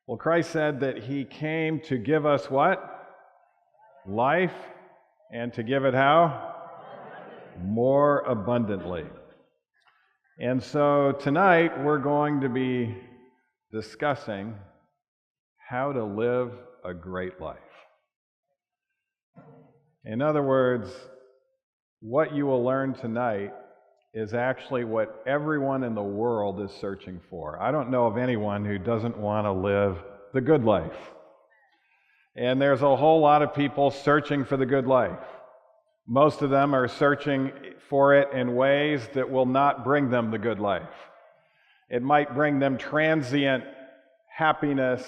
Well, Christ said that he came to give us what? Life, and to give it how? More abundantly. And so tonight we're going to be discussing how to live a great life. In other words, what you will learn tonight is actually what everyone in the world is searching for. I don't know of anyone who doesn't want to live the good life. And there's a whole lot of people searching for the good life. Most of them are searching for it in ways that will not bring them the good life. It might bring them transient happiness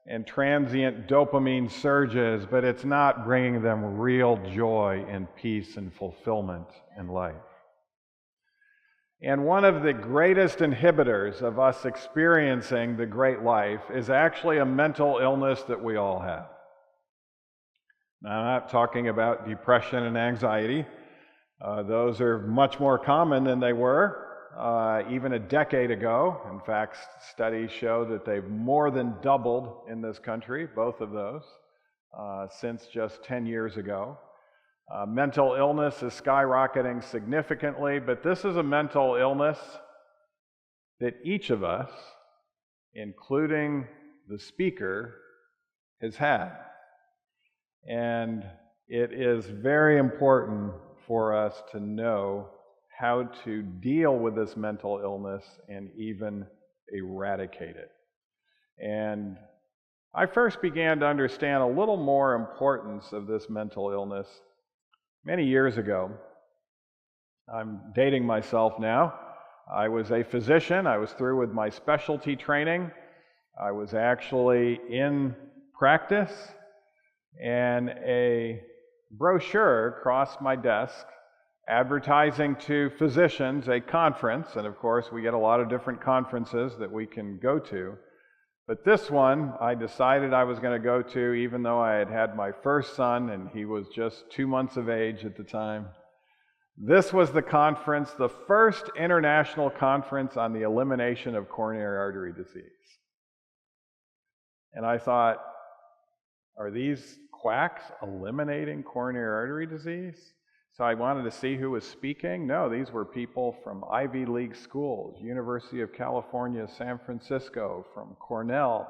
and transient dopamine surges, but it's not bringing them real joy and peace and fulfillment in life. And one of the greatest inhibitors of us experiencing the great life is actually a mental illness that we all have. Now, I'm not talking about depression and anxiety. Those are much more common than they were even a decade ago. In fact, studies show that they've more than doubled in this country, both of those, since just 10 years ago. Mental illness is skyrocketing significantly, but this is a mental illness that each of us, including the speaker, has had. And it is very important for us to know how to deal with this mental illness and even eradicate it. And I first began to understand a little more importance of this mental illness many years ago. I'm dating myself now. I was a physician. I was through with my specialty training. I was actually in practice, and a brochure crossed my desk advertising to physicians a conference, and of course we get a lot of different conferences that we can go to. But this one I decided I was going to go to, even though I had had my first son and he was just 2 months of age at the time. This was the conference, the first international conference on the elimination of coronary artery disease. And I thought, are these quacks eliminating coronary artery disease? So I wanted to see who was speaking. No, these were people from Ivy League schools, University of California, San Francisco, from Cornell,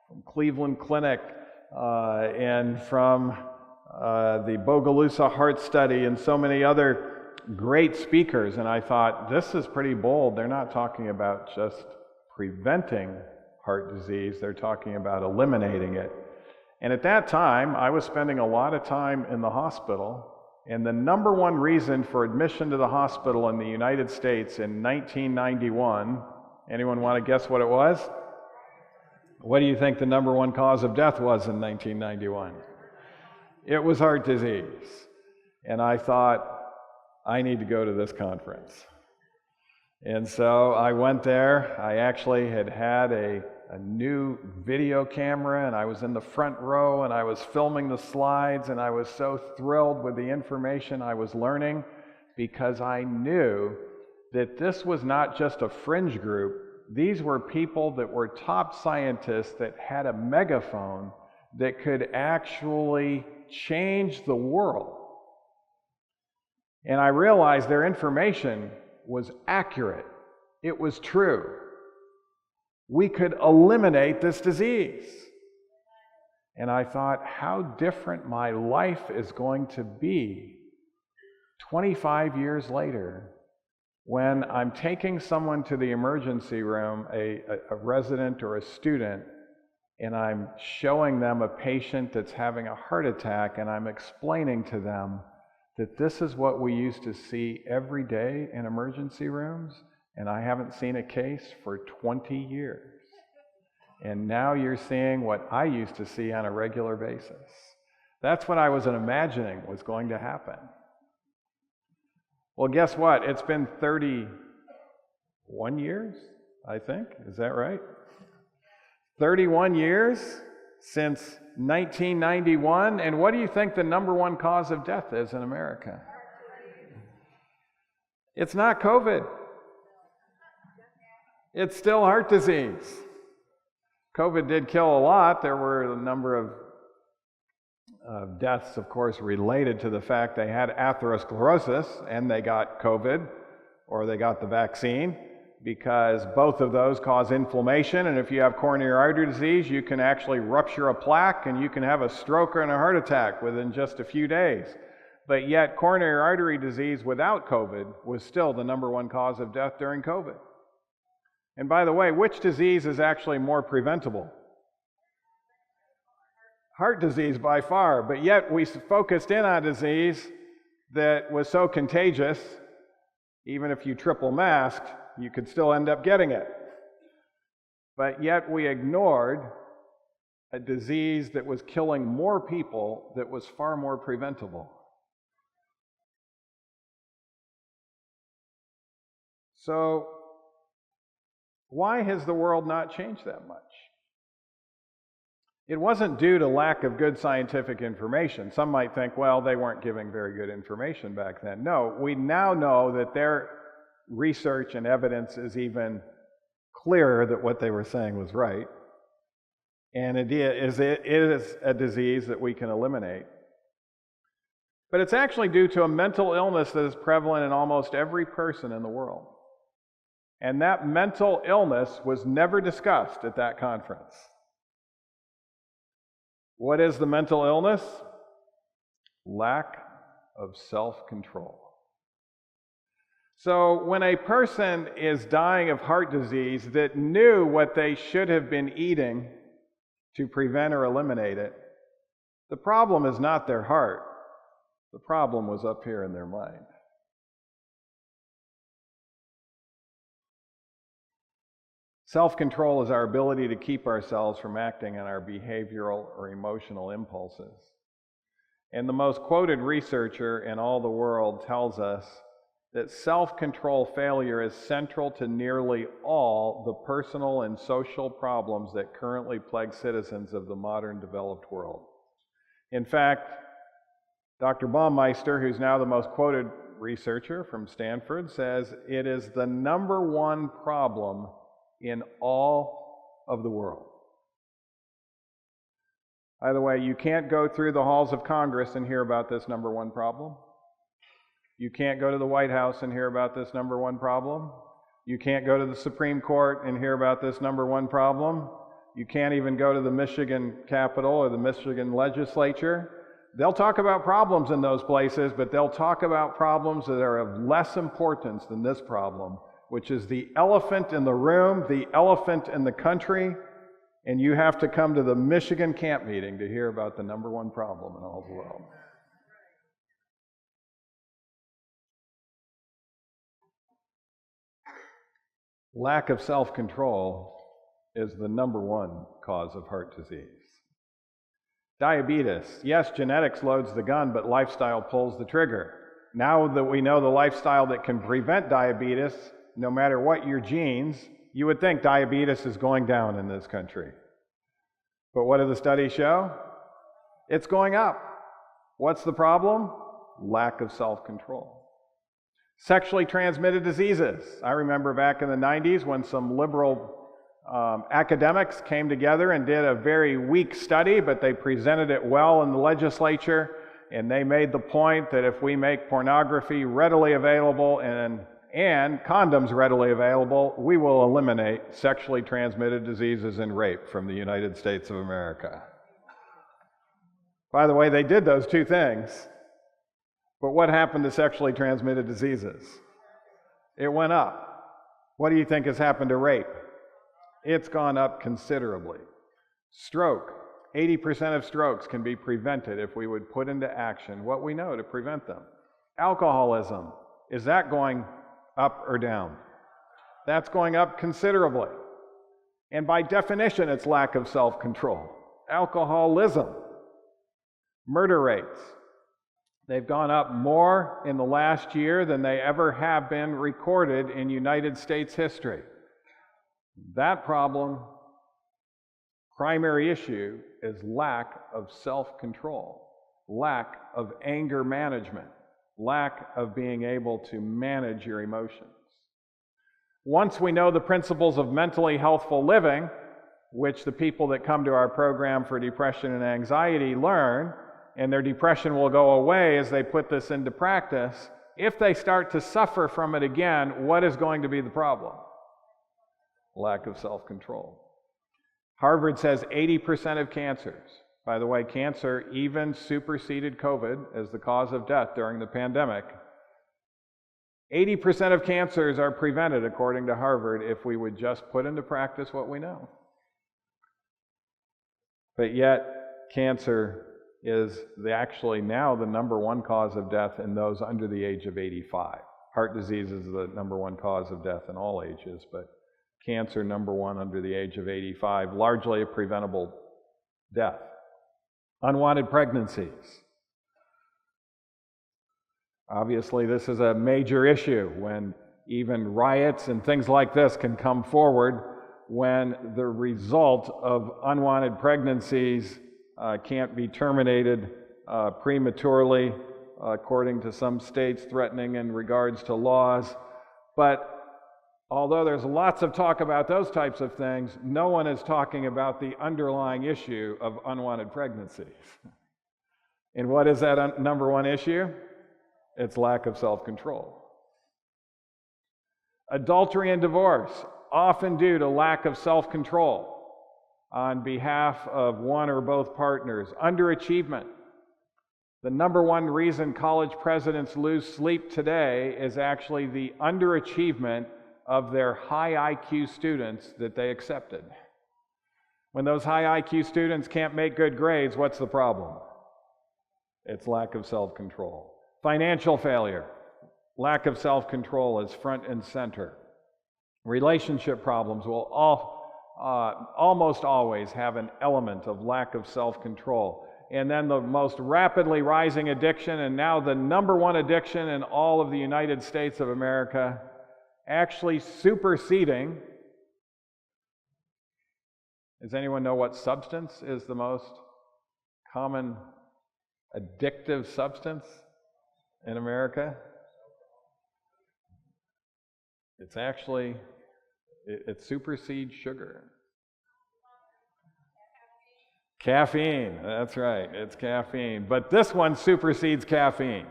from Cleveland Clinic, and from the Bogalusa Heart Study, and so many other great speakers. And I thought, this is pretty bold. They're not talking about just preventing heart disease. They're talking about eliminating it. And at that time, I was spending a lot of time in the hospital. And the number one reason for admission to the hospital in the United States in 1991, anyone want to guess what it was? What do you think the number one cause of death was in 1991? It was heart disease. And I thought, I need to go to this conference. And so I went there. I actually had a new video camera, and I was in the front row, and I was filming the slides, and I was so thrilled with the information I was learning, because I knew that this was not just a fringe group. These were people that were top scientists that had a megaphone that could actually change the world. And I realized their information was accurate. It was true. We could eliminate this disease. And I thought, how different my life is going to be 25 years later when I'm taking someone to the emergency room, a resident or a student, and I'm showing them a patient that's having a heart attack, and I'm explaining to them that this is what we used to see every day in emergency rooms, and I haven't seen a case for 20 years. And now you're seeing what I used to see on a regular basis. That's what I was imagining was going to happen. Well, guess what? It's been 31 years, I think. Is that right? 31 years since 1991. And what do you think the number one cause of death is in America? It's not COVID. It's still heart disease. COVID did kill a lot. There were a number of deaths, of course, related to the fact they had atherosclerosis and they got COVID or they got the vaccine, because both of those cause inflammation, and if you have coronary artery disease, you can actually rupture a plaque and you can have a stroke or a heart attack within just a few days. But yet coronary artery disease without COVID was still the number one cause of death during COVID. And by the way, which disease is actually more preventable? Heart disease by far, but yet we focused in on a disease that was so contagious, even if you triple masked, you could still end up getting it. But yet we ignored a disease that was killing more people that was far more preventable. So, why has the world not changed that much? It wasn't due to lack of good scientific information. Some might think, well, they weren't giving very good information back then. No, we now know that their research and evidence is even clearer that what they were saying was right. And it is a disease that we can eliminate. But it's actually due to a mental illness that is prevalent in almost every person in the world. And that mental illness was never discussed at that conference. What is the mental illness? Lack of self-control. So when a person is dying of heart disease that knew what they should have been eating to prevent or eliminate it, the problem is not their heart. The problem was up here in their mind. Self-control is our ability to keep ourselves from acting on our behavioral or emotional impulses. And the most quoted researcher in all the world tells us that self-control failure is central to nearly all the personal and social problems that currently plague citizens of the modern developed world. In fact, Dr. Baumeister, who's now the most quoted researcher from Stanford, says it is the number one problem in all of the world. By the way, you can't go through the halls of Congress and hear about this number one problem. You can't go to the White House and hear about this number one problem. You can't go to the Supreme Court and hear about this number one problem. You can't even go to the Michigan Capitol or the Michigan legislature. They'll talk about problems in those places, but they'll talk about problems that are of less importance than this problem, which is the elephant in the room, the elephant in the country, and you have to come to the Michigan camp meeting to hear about the number one problem in all the world. Lack of self-control is the number one cause of heart disease. Diabetes. Yes, genetics loads the gun, but lifestyle pulls the trigger. Now that we know the lifestyle that can prevent diabetes, no matter what your genes, you would think diabetes is going down in this country. But what do the studies show? It's going up. What's the problem? Lack of self-control. Sexually transmitted diseases. I remember back in the 90s when some liberal academics came together and did a very weak study, but they presented it well in the legislature, and they made the point that if we make pornography readily available and condoms readily available, we will eliminate sexually transmitted diseases and rape from the United States of America. By the way, they did those two things, but what happened to sexually transmitted diseases? It went up. What do you think has happened to rape? It's gone up considerably. Stroke. 80% of strokes can be prevented if we would put into action what we know to prevent them. Alcoholism. Is that going up or down? That's going up considerably. And by definition, it's lack of self-control. Alcoholism. Murder rates. They've gone up more in the last year than they ever have been recorded in United States history. That problem, primary issue, is lack of self-control, lack of anger management, lack of being able to manage your emotions. Once we know the principles of mentally healthful living, which the people that come to our program for depression and anxiety learn, and their depression will go away as they put this into practice. If they start to suffer from it again, what is going to be the problem? Lack of self-control. Harvard says 80% of cancers, by the way, cancer even superseded COVID as the cause of death during the pandemic. 80% of cancers are prevented, according to Harvard, if we would just put into practice what we know. But yet, cancer is actually now the number one cause of death in those under the age of 85. Heart disease is the number one cause of death in all ages, but cancer number one under the age of 85, largely a preventable death. Unwanted pregnancies. Obviously, this is a major issue when even riots and things like this can come forward when the result of unwanted pregnancies can't be terminated prematurely, according to some states threatening in regards to laws. But although there's lots of talk about those types of things, no one is talking about the underlying issue of unwanted pregnancies. And what is that number one issue? It's lack of self-control. Adultery and divorce, often due to lack of self-control on behalf of one or both partners. Underachievement. The number one reason college presidents lose sleep today is actually the underachievement of their high IQ students that they accepted. When those high IQ students can't make good grades, what's the problem? It's lack of self-control. Financial failure. Lack of self-control is front and center. Relationship problems will almost always have an element of lack of self-control. And then the most rapidly rising addiction, and now the number one addiction in all of the United States of America, actually superseding. Does anyone know what substance is the most common addictive substance in America? It's actually, it supersedes sugar. Caffeine, that's right, it's caffeine. But this one supersedes caffeine.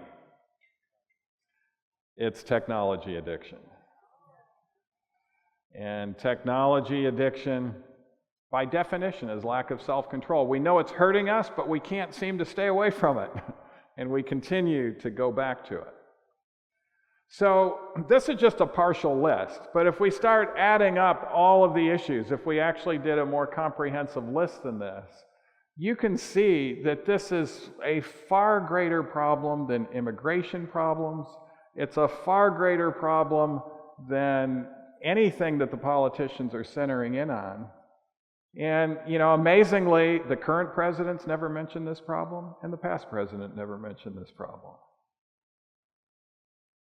It's technology addiction. And technology addiction, by definition, is lack of self-control. We know it's hurting us, but we can't seem to stay away from it. And we continue to go back to it. So this is just a partial list, but if we start adding up all of the issues, if we actually did a more comprehensive list than this, you can see that this is a far greater problem than immigration problems. It's a far greater problem than anything that the politicians are centering in on. And, amazingly, the current president's never mentioned this problem, and the past president never mentioned this problem.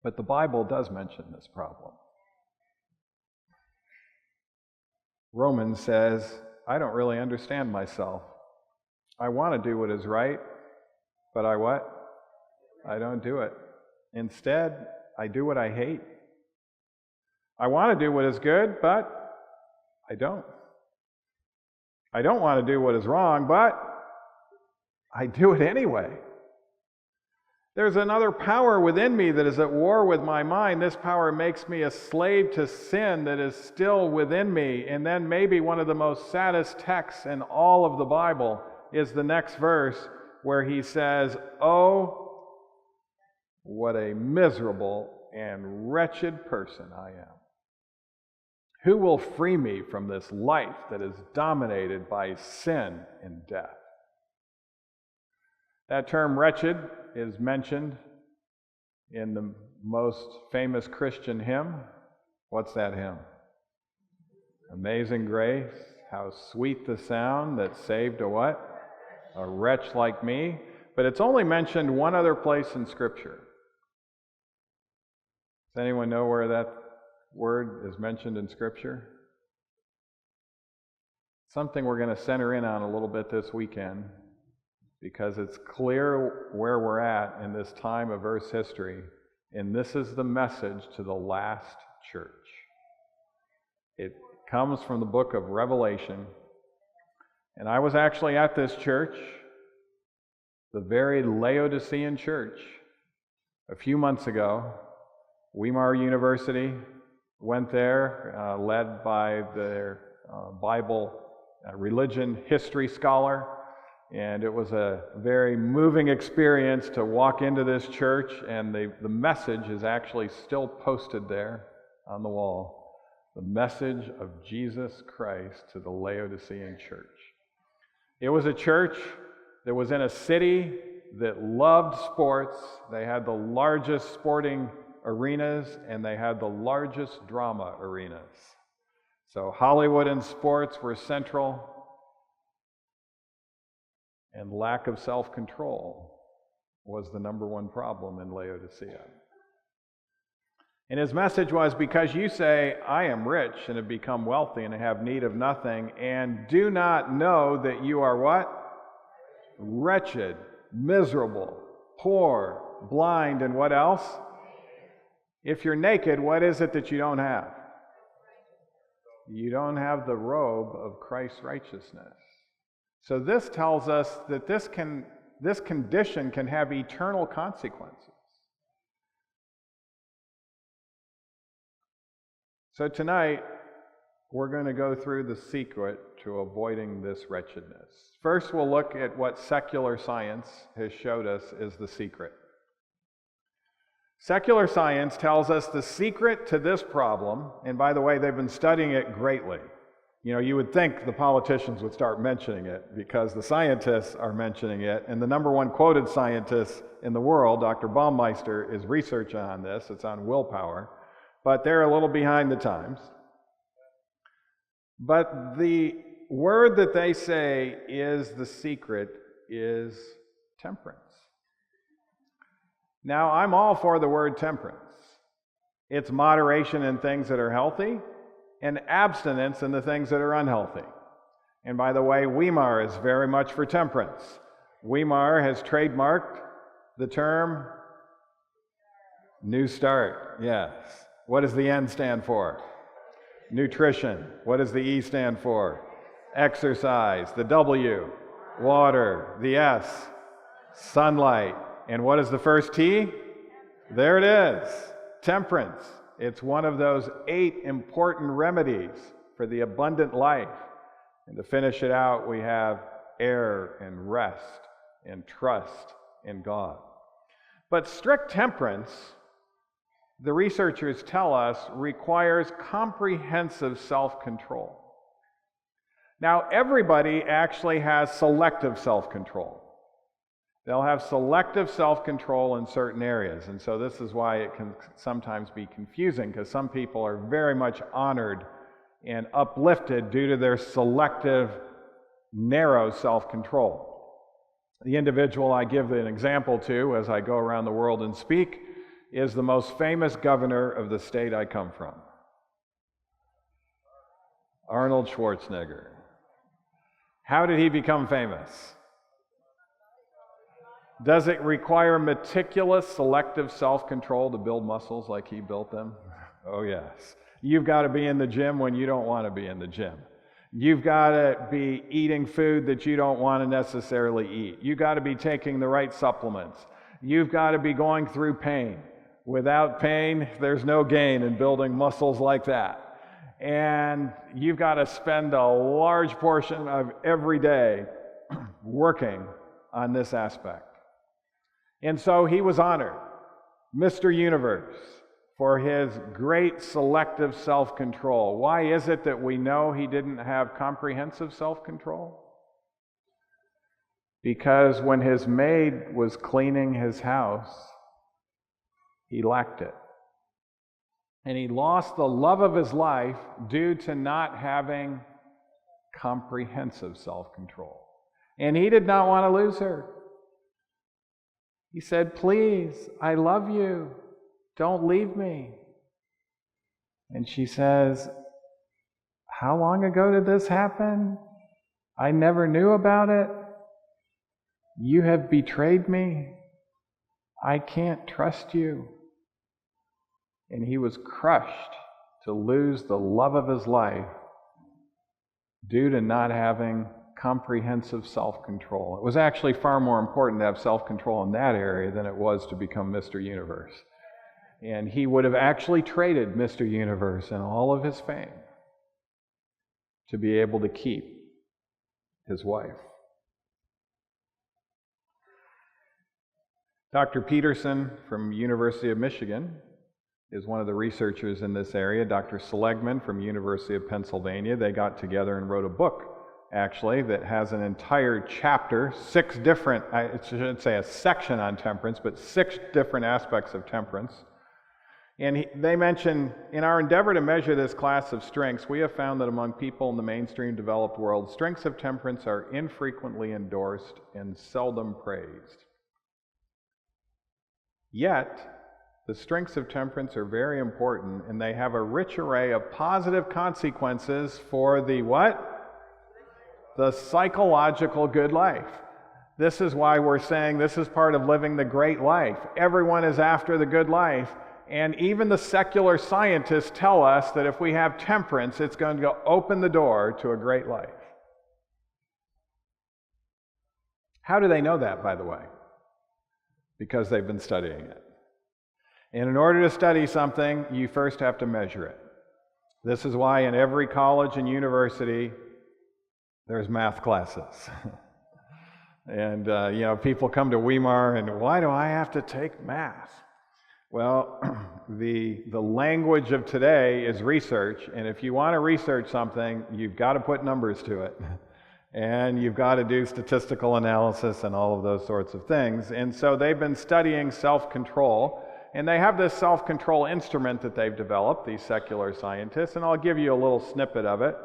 But the Bible does mention this problem. Romans says, I don't really understand myself. I want to do what is right, but I don't do it. Instead, I do what I hate. I want to do what is good, but I don't. I don't want to do what is wrong, but I do it anyway. There's another power within me that is at war with my mind. This power makes me a slave to sin that is still within me. And then maybe one of the most saddest texts in all of the Bible is the next verse where he says, "Oh, what a miserable and wretched person I am. Who will free me from this life that is dominated by sin and death?" That term wretched is mentioned in the most famous Christian hymn. What's that hymn? Amazing Grace, how sweet the sound that saved a what? A wretch like me. But it's only mentioned one other place in Scripture. Does anyone know where that word is mentioned in Scripture? Something we're going to center in on a little bit this weekend, because it's clear where we're at in this time of Earth's history, and this is the message to the last church. It comes from the book of Revelation, And I was actually at this church, the very Laodicean church, a few months ago. Weimar University went there, led by their Bible religion history scholar. And it was a very moving experience to walk into this church, and the message is actually still posted there on the wall. The message of Jesus Christ to the Laodicean church. It was a church that was in a city that loved sports. They had the largest sporting arenas, and they had the largest drama arenas. So Hollywood and sports were central, and lack of self-control was the number one problem in Laodicea. And his message was, because you say, I am rich and have become wealthy and have need of nothing, and do not know that you are what? Wretched, miserable, poor, blind, and what else? If you're naked, what is it that you don't have? You don't have the robe of Christ's righteousness. So this tells us that this condition can have eternal consequences. So tonight, we're going to go through the secret to avoiding this wretchedness. First, we'll look at what secular science has showed us is the secret. Secular science tells us the secret to this problem, and by the way, they've been studying it greatly. You know, you would think the politicians would start mentioning it because the scientists are mentioning it, and the number one quoted scientist in the world, Dr. Baumeister, is researching on this. It's on willpower. But they're a little behind the times. But the word that they say is the secret is temperance. Now, I'm all for the word temperance. It's moderation in things that are healthy and abstinence in the things that are unhealthy. And by the way, Weimar is very much for temperance. Weimar has trademarked the term New Start. Yes. What does the N stand for? Nutrition. What does the E stand for? Exercise. The W, water. The S, sunlight. And what is the first T? There it is. Temperance. It's one of those 8 important remedies for the abundant life. And to finish it out, we have air and rest and trust in God. But strict temperance, the researchers tell us, requires comprehensive self-control. Now, everybody actually has selective self-control. They'll have selective self-control in certain areas, and so this is why it can sometimes be confusing, because some people are very much honored and uplifted due to their selective, narrow self-control. The individual I give an example to as I go around the world and speak is the most famous governor of the state I come from, Arnold Schwarzenegger. How did he become famous? Does it require meticulous, selective self-control to build muscles like he built them? Oh, yes. You've got to be in the gym when you don't want to be in the gym. You've got to be eating food that you don't want to necessarily eat. You've got to be taking the right supplements. You've got to be going through pain. Without pain, there's no gain in building muscles like that. And you've got to spend a large portion of every day working on this aspect. And so he was honored, Mr. Universe, for his great selective self-control. Why is it that we know he didn't have comprehensive self-control? Because when his maid was cleaning his house, he lacked it. And he lost the love of his life due to not having comprehensive self-control. And he did not want to lose her. He said, "Please, I love you. Don't leave me." And she says, "How long ago did this happen? I never knew about it. You have betrayed me. I can't trust you." And he was crushed to lose the love of his life due to not having comprehensive self-control. It was actually far more important to have self-control in that area than it was to become Mr. Universe. And he would have actually traded Mr. Universe and all of his fame to be able to keep his wife. Dr. Peterson from University of Michigan is one of the researchers in this area. Dr. Seligman from University of Pennsylvania, they got together and wrote a book, actually, that has an entire chapter, 6 different, I shouldn't say a section on temperance, but 6 different aspects of temperance. And they mention, in our endeavor to measure this class of strengths, we have found that among people in the mainstream developed world, strengths of temperance are infrequently endorsed and seldom praised. Yet, the strengths of temperance are very important, and they have a rich array of positive consequences for the what? The psychological good life. This is why we're saying this is part of living the great life. Everyone is after the good life. And even the secular scientists tell us that if we have temperance, it's going to open the door to a great life. How do they know that, by the way? Because they've been studying it. And in order to study something, you first have to measure it. This is why in every college and university, there's math classes. And, people come to Weimar and, why do I have to take math? Well, the language of today is research, and if you want to research something, you've got to put numbers to it. And you've got to do statistical analysis and all of those sorts of things. And so they've been studying self-control, and they have this self-control instrument that they've developed, these secular scientists, and I'll give you a little snippet of it.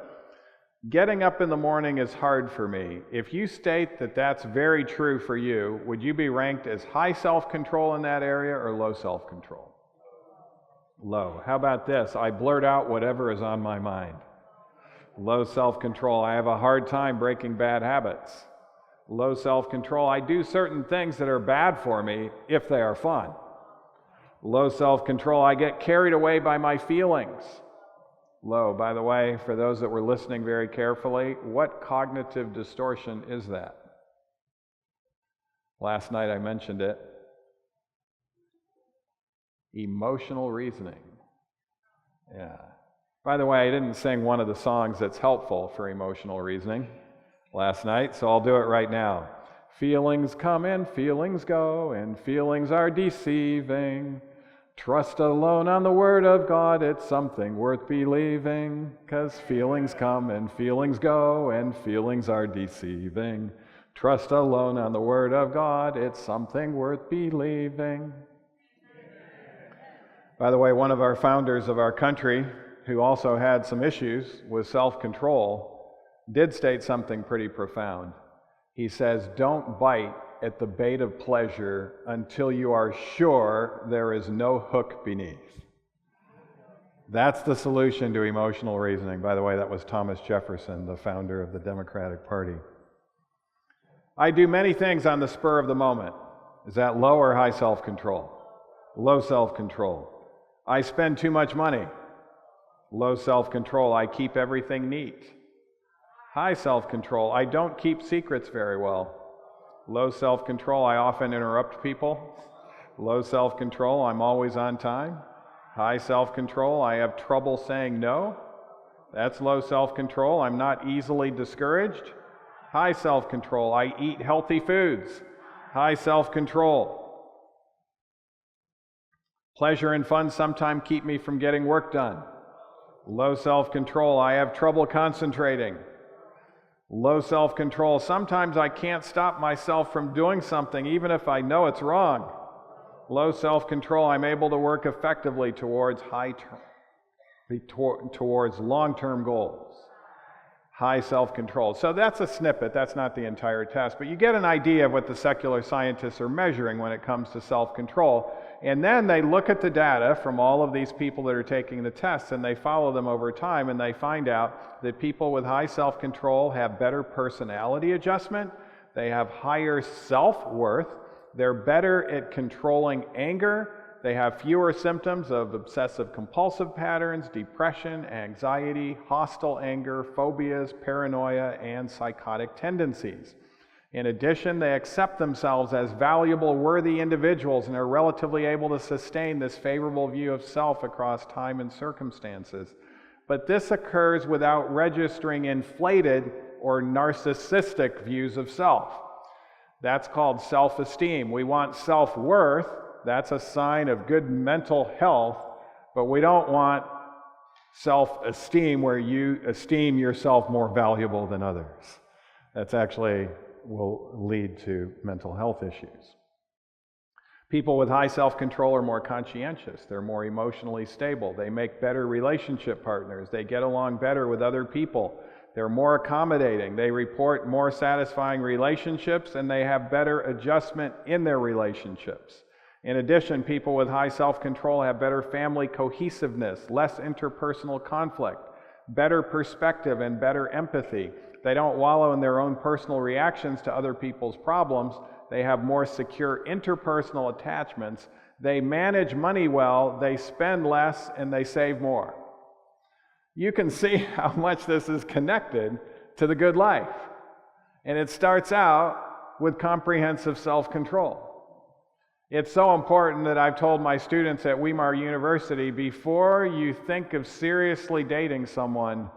Getting up in the morning is hard for me. If you state that that's very true for you, would you be ranked as high self-control in that area or low self-control? Low. How about this? I blurt out whatever is on my mind. Low self-control. I have a hard time breaking bad habits. Low self-control. I do certain things that are bad for me if they are fun. Low self-control. I get carried away by my feelings. Low. By the way, for those that were listening very carefully, what cognitive distortion is that? Last night I mentioned it. Emotional reasoning. Yeah. By the way, I didn't sing one of the songs that's helpful for emotional reasoning last night, so I'll do it right now. Feelings come and feelings go, and feelings are deceiving. Trust alone on the Word of God, it's something worth believing, 'cause feelings come and feelings go, and feelings are deceiving. Trust alone on the Word of God, it's something worth believing. By the way, one of our founders of our country, who also had some issues with self-control, did state something pretty profound. He says, don't bite at the bait of pleasure until you are sure there is no hook beneath. That's the solution to emotional reasoning. By the way, that was Thomas Jefferson, the founder of the Democratic Party. I do many things on the spur of the moment. Is that low or high self-control? Low self-control. I spend too much money. Low self-control. I keep everything neat. High self-control. I don't keep secrets very well. Low self-control. I often interrupt people. Low self-control. I'm always on time. High self-control. I have trouble saying no. That's low self-control. I'm not easily discouraged. High self-control. I eat healthy foods. High self-control. Pleasure and fun sometimes keep me from getting work done. Low self-control. I have trouble concentrating. Low self-control. Sometimes I can't stop myself from doing something even if I know it's wrong. Low self-control. I'm able to work effectively towards towards long-term goals. High self-control. So that's a snippet. That's not the entire test, but you get an idea of what the secular scientists are measuring when it comes to self-control. And then they look at the data from all of these people that are taking the tests, and they follow them over time, and they find out that people with high self-control have better personality adjustment, they have higher self-worth, they're better at controlling anger, They have fewer symptoms of obsessive-compulsive patterns, depression, anxiety, hostile anger, phobias, paranoia, and psychotic tendencies. In addition, they accept themselves as valuable, worthy individuals and are relatively able to sustain this favorable view of self across time and circumstances. But this occurs without registering inflated or narcissistic views of self. That's called self-esteem. We want self-worth. That's a sign of good mental health, but we don't want self-esteem where you esteem yourself more valuable than others. That's actually will lead to mental health issues. People with high self-control are more conscientious. They're more emotionally stable. They make better relationship partners. They get along better with other people. They're more accommodating. They report more satisfying relationships, and they have better adjustment in their relationships. In addition, people with high self-control have better family cohesiveness, less interpersonal conflict, better perspective, and better empathy. They don't wallow in their own personal reactions to other people's problems. They have more secure interpersonal attachments. They manage money well, they spend less, and they save more. You can see how much this is connected to the good life. And it starts out with comprehensive self-control. It's so important that I've told my students at Weimar University, before you think of seriously dating someone,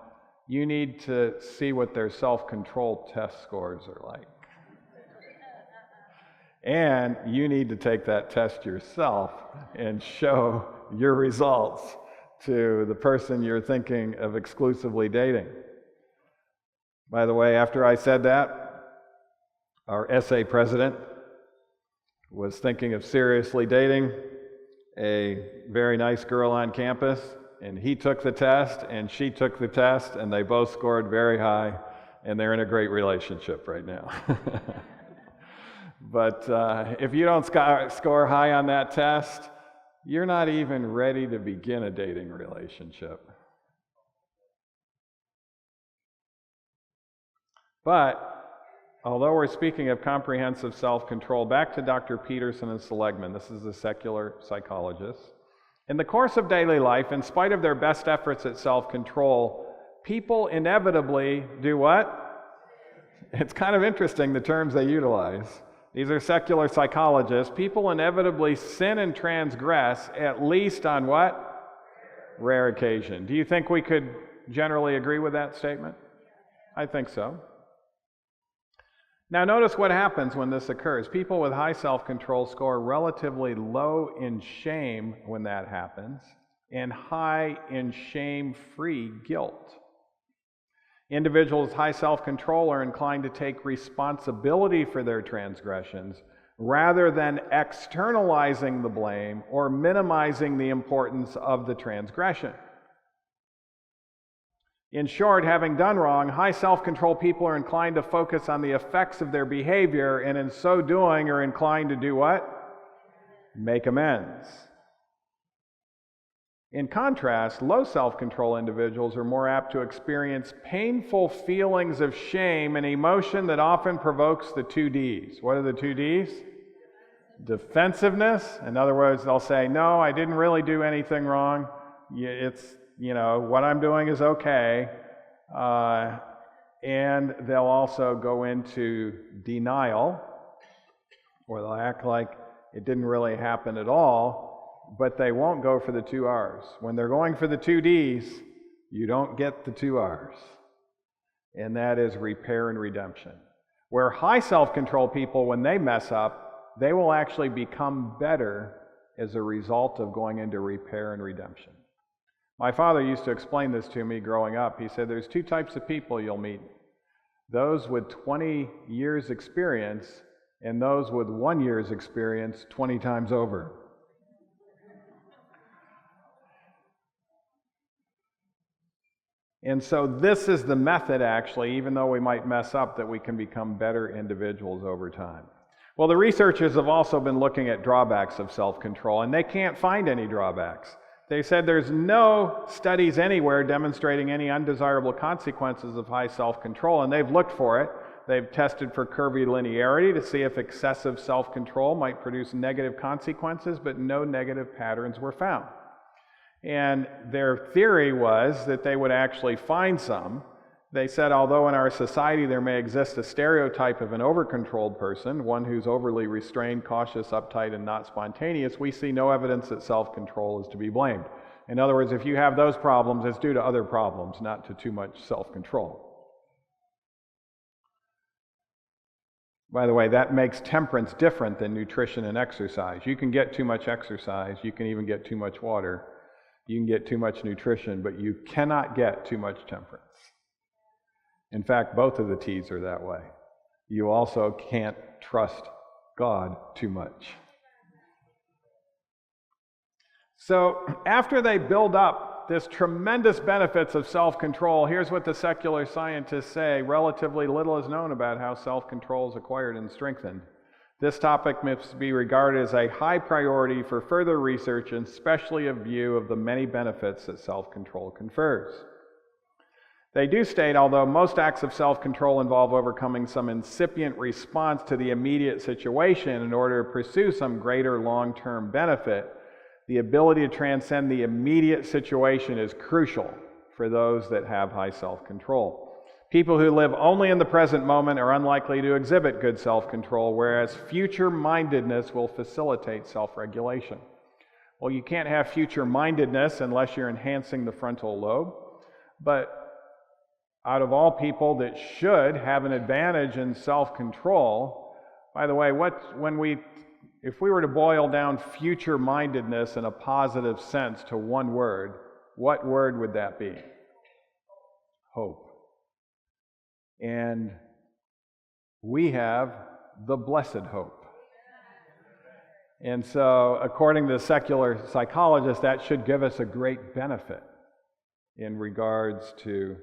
you need to see what their self-control test scores are like. And you need to take that test yourself and show your results to the person you're thinking of exclusively dating. By the way, after I said that, our SA president was thinking of seriously dating a very nice girl on campus, and he took the test and she took the test, and they both scored very high, and they're in a great relationship right now. But if you don't score high on that test, you're not even ready to begin a dating relationship. But although we're speaking of comprehensive self-control, back to Dr. Peterson and Seligman. This is a secular psychologist. In the course of daily life, in spite of their best efforts at self-control, people inevitably do what? It's kind of interesting, the terms they utilize. These are secular psychologists. People inevitably sin and transgress, at least on what? Rare occasion. Do you think we could generally agree with that statement? I think so. Now notice what happens when this occurs. People with high self-control score relatively low in shame when that happens, and high in shame-free guilt. Individuals with high self-control are inclined to take responsibility for their transgressions rather than externalizing the blame or minimizing the importance of the transgression. In short, having done wrong, high self-control people are inclined to focus on the effects of their behavior, and in so doing are inclined to do what? Make amends. In contrast, low self-control individuals are more apt to experience painful feelings of shame, an emotion that often provokes the 2 Ds. What are the 2 Ds? Defensiveness. In other words, they'll say, no, I didn't really do anything wrong. What I'm doing is okay. And they'll also go into denial, or they'll act like it didn't really happen at all. But they won't go for the 2 R's. When they're going for the 2 D's, you don't get the 2 R's. And that is repair and redemption. Where high self-control people, when they mess up, they will actually become better as a result of going into repair and redemption. My father used to explain this to me growing up. He said there's 2 types of people you'll meet. Those with 20 years experience and those with 1 year's experience 20 times over. And so this is the method, actually, even though we might mess up, that we can become better individuals over time. Well, the researchers have also been looking at drawbacks of self-control, and they can't find any drawbacks. They said there's no studies anywhere demonstrating any undesirable consequences of high self-control, and they've looked for it. They've tested for curvilinearity to see if excessive self-control might produce negative consequences, but no negative patterns were found. And their theory was that they would actually find some. They said, although in our society there may exist a stereotype of an over-controlled person, one who's overly restrained, cautious, uptight, and not spontaneous, we see no evidence that self-control is to be blamed. In other words, if you have those problems, it's due to other problems, not to too much self-control. By the way, that makes temperance different than nutrition and exercise. You can get too much exercise, you can even get too much water, you can get too much nutrition, but you cannot get too much temperance. In fact, both of the T's are that way. You also can't trust God too much. So after they build up this tremendous benefits of self-control, here's what the secular scientists say. Relatively little is known about how self-control is acquired and strengthened. This topic must be regarded as a high priority for further research, and especially a view of the many benefits that self-control confers. They do state, although most acts of self-control involve overcoming some incipient response to the immediate situation in order to pursue some greater long-term benefit, the ability to transcend the immediate situation is crucial for those that have high self-control. People who live only in the present moment are unlikely to exhibit good self-control, whereas future-mindedness will facilitate self-regulation. Well, you can't have future-mindedness unless you're enhancing the frontal lobe, but out of all people that should have an advantage in self-control, by the way, if we were to boil down future-mindedness in a positive sense to one word, what word would that be? Hope. And we have the blessed hope. And so, according to secular psychologists, that should give us a great benefit in regards to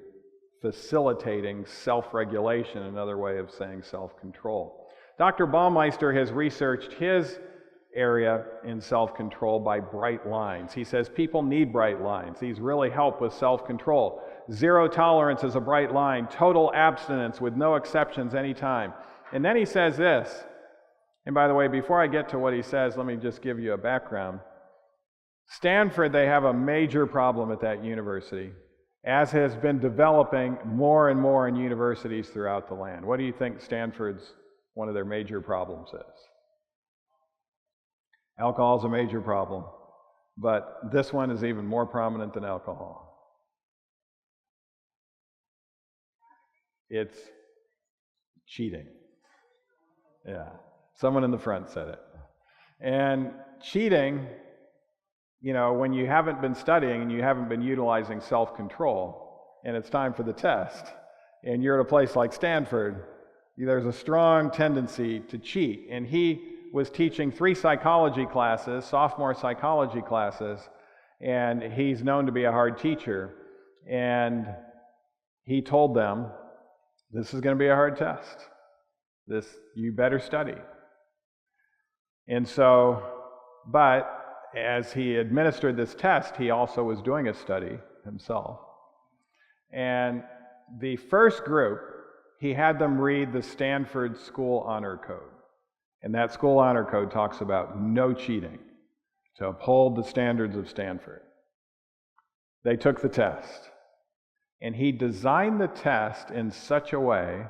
facilitating self-regulation, another way of saying self-control. Dr. Baumeister has researched his area in self-control by bright lines. He says people need bright lines. These really help with self-control. Zero tolerance is a bright line. Total abstinence with no exceptions anytime. And then he says this, and by the way, before I get to what he says, let me just give you a background. Stanford, they have a major problem at that university, as has been developing more and more in universities throughout the land. What do you think Stanford's one of their major problems is? Alcohol is a major problem, but this one is even more prominent than alcohol. It's cheating. Yeah, someone in the front said it. And cheating, when you haven't been studying and you haven't been utilizing self-control, and it's time for the test, and you're at a place like Stanford, there's a strong tendency to cheat. And he was teaching 3 psychology classes, sophomore psychology classes, and he's known to be a hard teacher. And he told them, this is going to be a hard test. You better study. And so, but as he administered this test, he also was doing a study himself. And the first group, he had them read the Stanford School Honor Code. And that School Honor Code talks about no cheating, to uphold the standards of Stanford. They took the test. And he designed the test in such a way,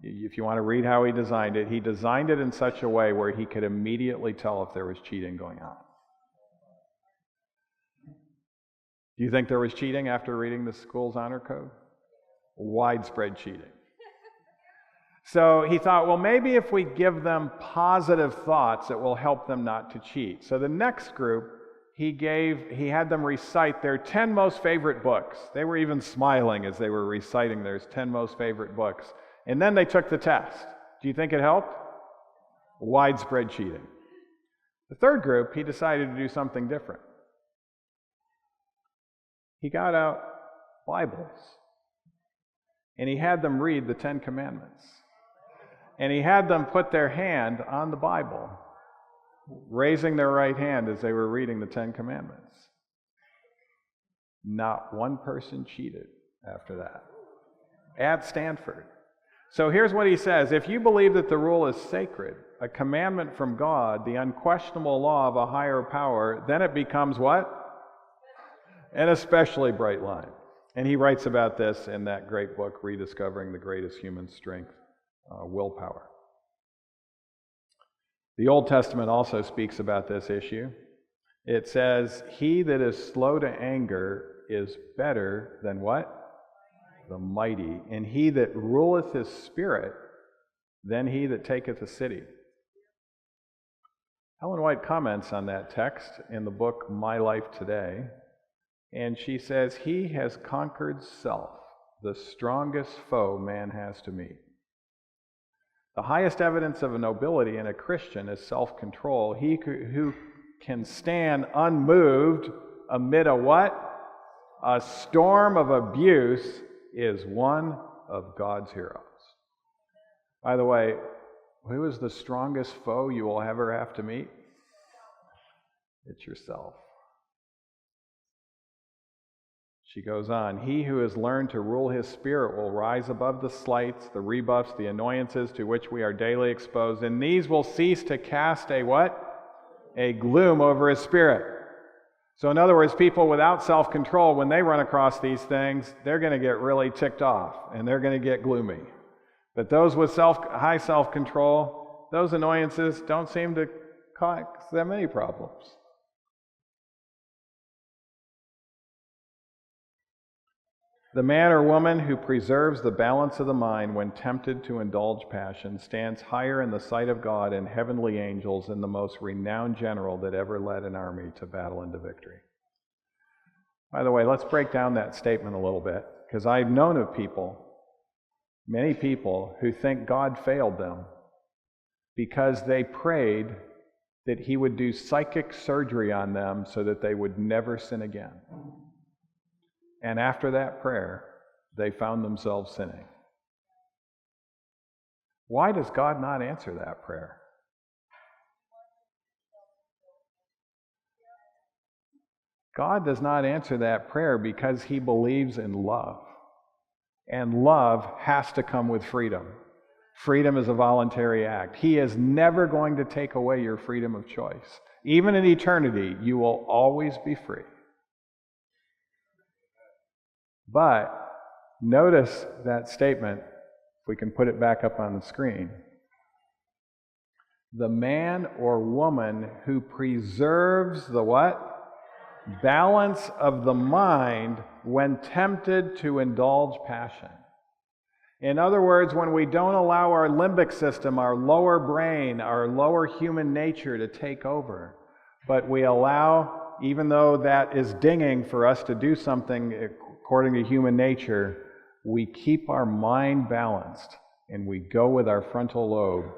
if you want to read how he designed it in such a way where he could immediately tell if there was cheating going on. Do you think there was cheating after reading the school's honor code? Widespread cheating. So he thought, well, maybe if we give them positive thoughts, it will help them not to cheat. So the next group, he had them recite their 10 most favorite books. They were even smiling as they were reciting their 10 most favorite books. And then they took the test. Do you think it helped? Widespread cheating. The third group, he decided to do something different. He got out Bibles, and he had them read the 10 Commandments. And he had them put their hand on the Bible, raising their right hand as they were reading the 10 Commandments. Not one person cheated after that. At Stanford. So here's what he says. If you believe that the rule is sacred, a commandment from God, the unquestionable law of a higher power, then it becomes what? An especially bright line. And he writes about this in that great book, Rediscovering the Greatest Human Strength, Willpower. The Old Testament also speaks about this issue. It says, he that is slow to anger is better than what? The mighty. And he that ruleth his spirit than he that taketh a city. Ellen White comments on that text in the book My Life Today, and she says, he has conquered self, the strongest foe man has to meet. The highest evidence of a nobility in a Christian is self-control. He who can stand unmoved amid a what? A storm of abuse is one of God's heroes. By the way, who is the strongest foe you will ever have to meet? It's yourself. She goes on, he who has learned to rule his spirit will rise above the slights, the rebuffs, the annoyances to which we are daily exposed, and these will cease to cast a what? A gloom over his spirit. So in other words, people without self-control, when they run across these things, they're going to get really ticked off, and they're going to get gloomy. But those with high self-control, those annoyances don't seem to cause them any problems. The man or woman who preserves the balance of the mind when tempted to indulge passion stands higher in the sight of God and heavenly angels than the most renowned general that ever led an army to battle and to victory. By the way, let's break down that statement a little bit, because I've known of people, many people, who think God failed them because they prayed that he would do psychic surgery on them so that they would never sin again. And after that prayer, they found themselves sinning. Why does God not answer that prayer? God does not answer that prayer because he believes in love. And love has to come with freedom. Freedom is a voluntary act. He is never going to take away your freedom of choice. Even in eternity, you will always be free. But notice that statement, if we can put it back up on the screen. The man or woman who preserves the what? Balance of the mind when tempted to indulge passion. In other words, when we don't allow our limbic system, our lower brain, our lower human nature to take over, but we allow, even though that is dinging for us to do something according to human nature, we keep our mind balanced and we go with our frontal lobe.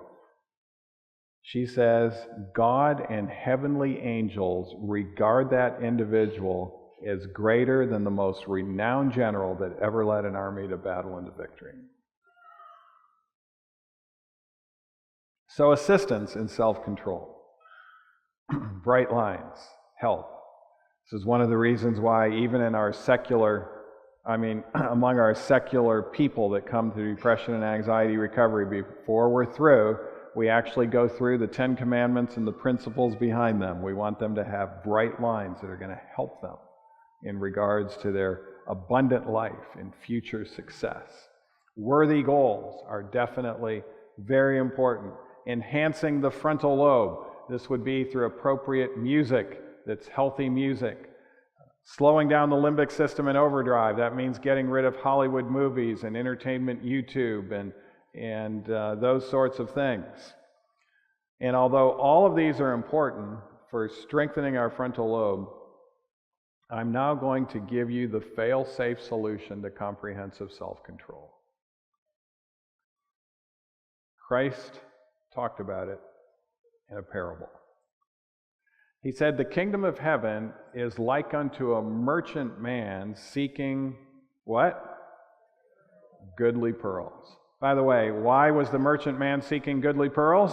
She says, God and heavenly angels regard that individual as greater than the most renowned general that ever led an army to battle and to victory. So assistance in self-control. Bright lines, help. This is one of the reasons why even in our among our secular people that come to depression and anxiety recovery, before we're through, we actually go through the 10 Commandments and the principles behind them. We want them to have bright lines that are going to help them in regards to their abundant life and future success. Worthy goals are definitely very important. Enhancing the frontal lobe. This would be through appropriate music that's healthy music. Slowing down the limbic system in overdrive. That means getting rid of Hollywood movies and entertainment YouTube and those sorts of things. And although all of these are important for strengthening our frontal lobe, I'm now going to give you the fail-safe solution to comprehensive self-control. Christ talked about it in a parable. He said, the kingdom of heaven is like unto a merchant man seeking what? Goodly pearls. By the way, why was the merchant man seeking goodly pearls?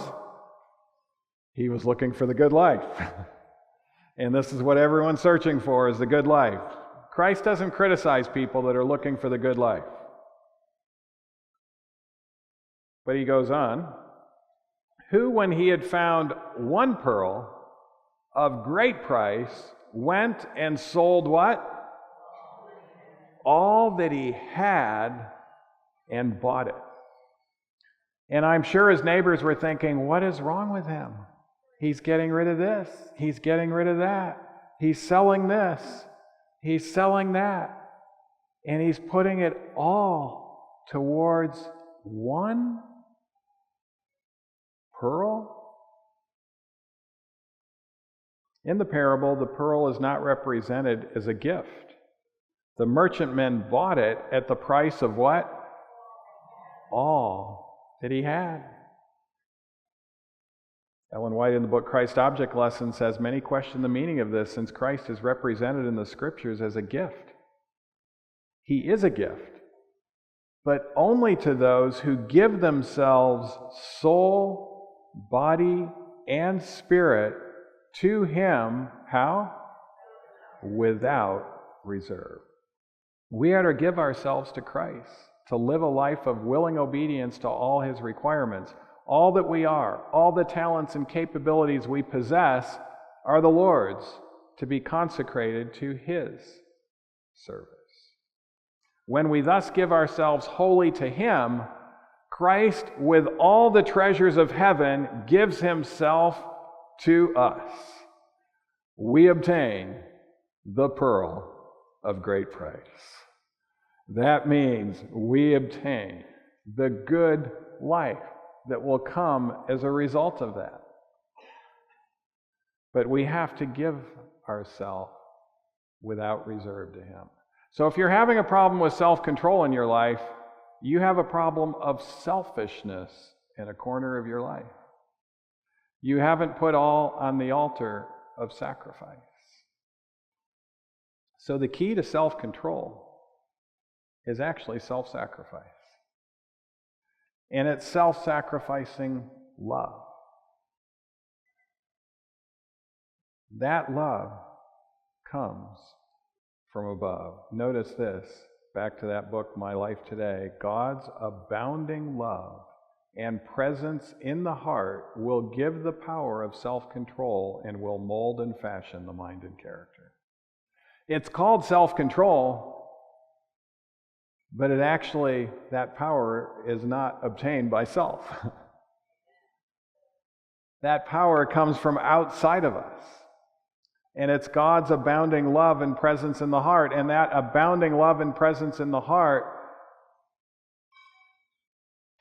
He was looking for the good life. And this is what everyone's searching for, is the good life. Christ doesn't criticize people that are looking for the good life. But he goes on, who, when he had found one pearl of great price, went and sold what? All that he had and bought it. And I'm sure his neighbors were thinking, what is wrong with him? He's getting rid of this. He's getting rid of that. He's selling this. He's selling that. And he's putting it all towards one pearl? In the parable, the pearl is not represented as a gift. The merchantmen bought it at the price of what? All that he had. Ellen White in the book Christ Object Lesson says, many question the meaning of this since Christ is represented in the scriptures as a gift. He is a gift, but only to those who give themselves soul, body, and spirit to him. How? Without reserve. We are to give ourselves to Christ, to live a life of willing obedience to all his requirements. All that we are, all the talents and capabilities we possess are the Lord's, to be consecrated to his service. When we thus give ourselves wholly to him, Christ, with all the treasures of heaven, gives himself to us. We obtain the pearl of great price. That means we obtain the good life that will come as a result of that. But we have to give ourselves without reserve to him. So if you're having a problem with self-control in your life, you have a problem of selfishness in a corner of your life. You haven't put all on the altar of sacrifice. So the key to self-control is actually self-sacrifice. And it's self-sacrificing love. That love comes from above. Notice this, back to that book, My Life Today. God's abounding love and presence in the heart will give the power of self-control and will mold and fashion the mind and character. It's called self-control, but it actually, that power is not obtained by self. That power comes from outside of us. And it's God's abounding love and presence in the heart. And that abounding love and presence in the heart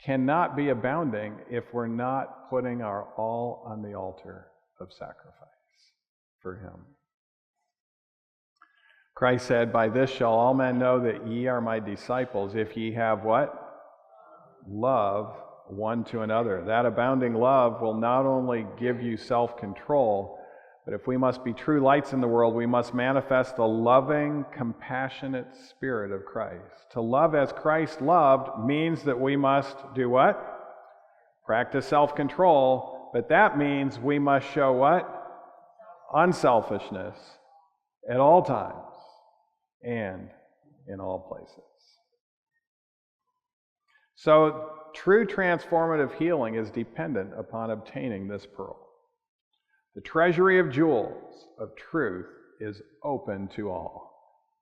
cannot be abounding if we're not putting our all on the altar of sacrifice for him. Christ said, by this shall all men know that ye are my disciples, if ye have what? Love one to another. That abounding love will not only give you self-control, but if we must be true lights in the world, we must manifest the loving, compassionate spirit of Christ. To love as Christ loved means that we must do what? Practice self-control, but that means we must show what? Unselfishness at all times and in all places. So, true transformative healing is dependent upon obtaining this pearl. The treasury of jewels of truth is open to all.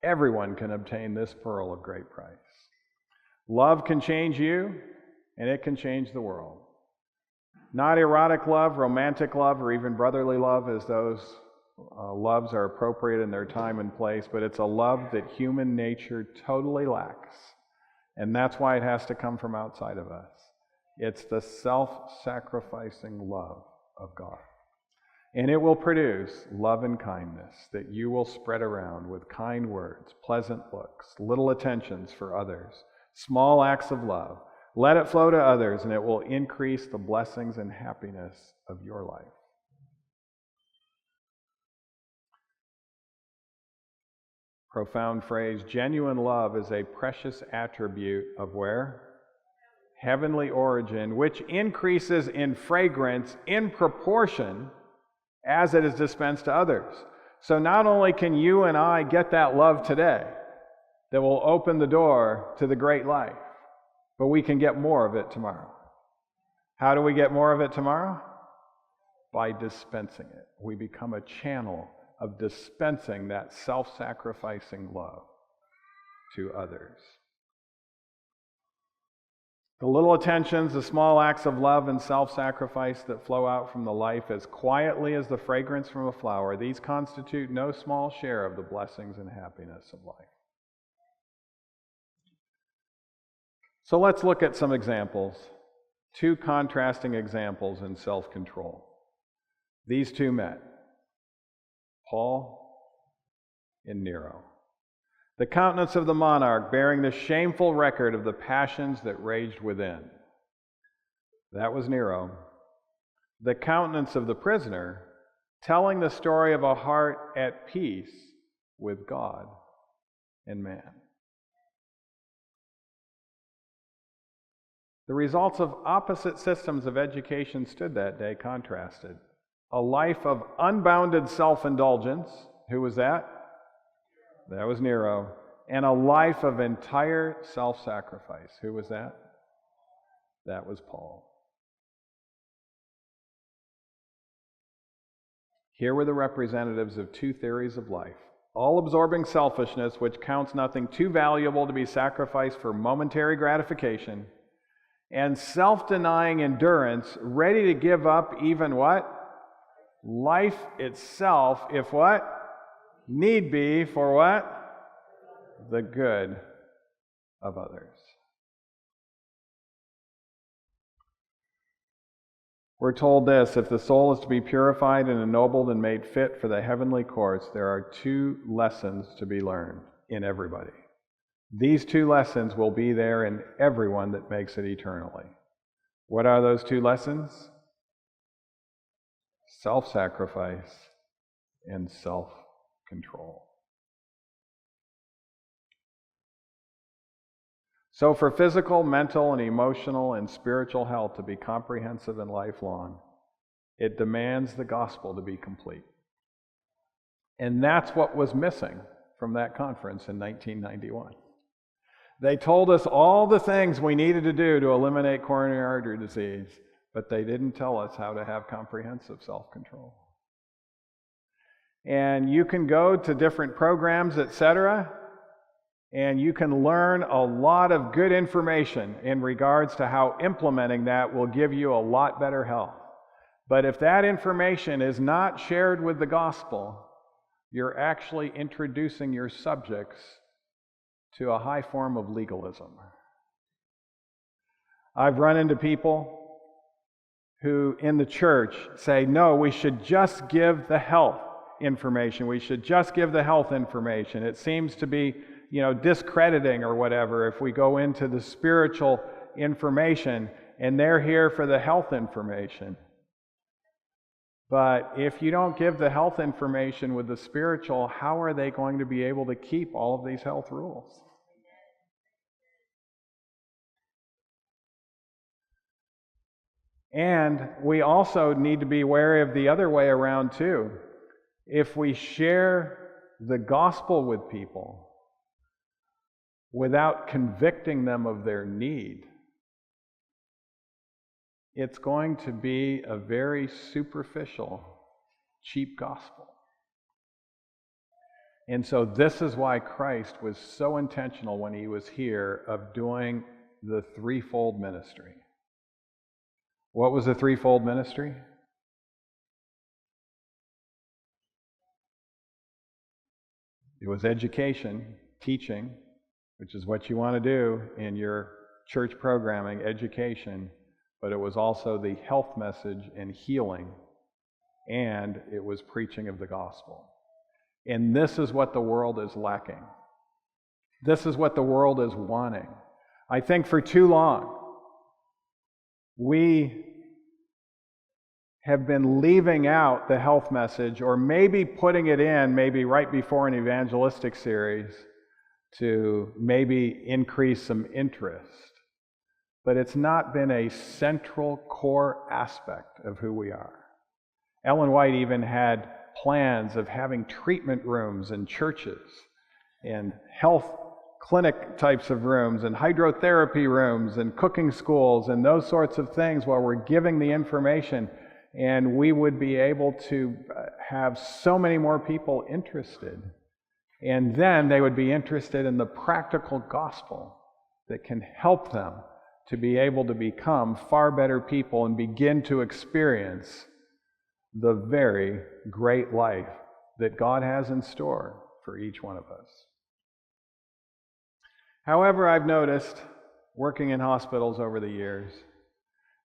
Everyone can obtain this pearl of great price. Love can change you, and it can change the world. Not erotic love, romantic love, or even brotherly love, as those loves are appropriate in their time and place, but it's a love that human nature totally lacks. And that's why it has to come from outside of us. It's the self-sacrificing love of God. And it will produce love and kindness that you will spread around with kind words, pleasant looks, little attentions for others, small acts of love. Let it flow to others, and it will increase the blessings and happiness of your life. Profound phrase, genuine love is a precious attribute of where? Heavenly origin, which increases in fragrance in proportion as it is dispensed to others. So not only can you and I get that love today that will open the door to the great life, but we can get more of it tomorrow. How do we get more of it tomorrow? By dispensing it. We become a channel of dispensing that self-sacrificing love to others. The little attentions, the small acts of love and self-sacrifice that flow out from the life as quietly as the fragrance from a flower, these constitute no small share of the blessings and happiness of life. So let's look at some examples, two contrasting examples in self-control. These two met, Paul and Nero. The countenance of the monarch bearing the shameful record of the passions that raged within. That was Nero. The countenance of the prisoner telling the story of a heart at peace with God and man. The results of opposite systems of education stood that day contrasted. A life of unbounded self-indulgence. Who was that? That was Nero. And a life of entire self-sacrifice. Who was that? That was Paul. Here were the representatives of two theories of life. All-absorbing selfishness, which counts nothing too valuable to be sacrificed for momentary gratification, and self-denying endurance, ready to give up even what? Life itself, if what? Need be for what? The good of others. We're told this: if the soul is to be purified and ennobled and made fit for the heavenly courts, there are two lessons to be learned in everybody. These two lessons will be there in everyone that makes it eternally. What are those two lessons? Self-sacrifice and self-control. So for physical, mental, and emotional and spiritual health to be comprehensive and lifelong, it demands the gospel to be complete. And that's what was missing from that conference in 1991. They told us all the things we needed to do to eliminate coronary artery disease, but they didn't tell us how to have comprehensive self-control. And you can go to different programs, etc., and you can learn a lot of good information in regards to how implementing that will give you a lot better health. But if that information is not shared with the gospel, you're actually introducing your subjects to a high form of legalism. I've run into people who in the church say, no, we should just give the health information. We should just give the health information. It seems to be, discrediting or whatever if we go into the spiritual information, and they're here for the health information. But if you don't give the health information with the spiritual, how are they going to be able to keep all of these health rules? And we also need to be wary of the other way around too. If we share the gospel with people without convicting them of their need, it's going to be a very superficial, cheap gospel. And so this is why Christ was so intentional when he was here of doing the threefold ministry. What was the threefold ministry? It was education, teaching, which is what you want to do in your church programming, education, but it was also the health message and healing, and it was preaching of the gospel. And this is what the world is lacking. This is what the world is wanting. I think for too long, we have been leaving out the health message, or maybe putting it in maybe right before an evangelistic series to maybe increase some interest. But it's not been a central core aspect of who we are. Ellen White even had plans of having treatment rooms in churches and health clinic types of rooms and hydrotherapy rooms and cooking schools and those sorts of things where we're giving the information, and we would be able to have so many more people interested. And then they would be interested in the practical gospel that can help them to be able to become far better people and begin to experience the very great life that God has in store for each one of us. However, I've noticed, working in hospitals over the years,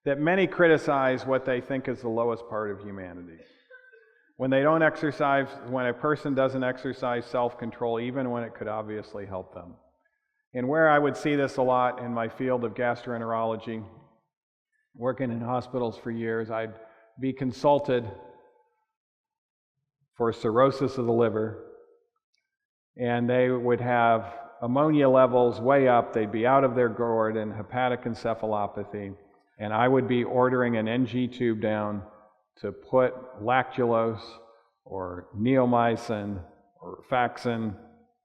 that many criticize what they think is the lowest part of humanity. When a person doesn't exercise self-control, even when it could obviously help them. And where I would see this a lot in my field of gastroenterology, working in hospitals for years, I'd be consulted for cirrhosis of the liver, and they would have ammonia levels way up, they'd be out of their gourd and hepatic encephalopathy, and I would be ordering an NG tube down to put lactulose or neomycin or Faxin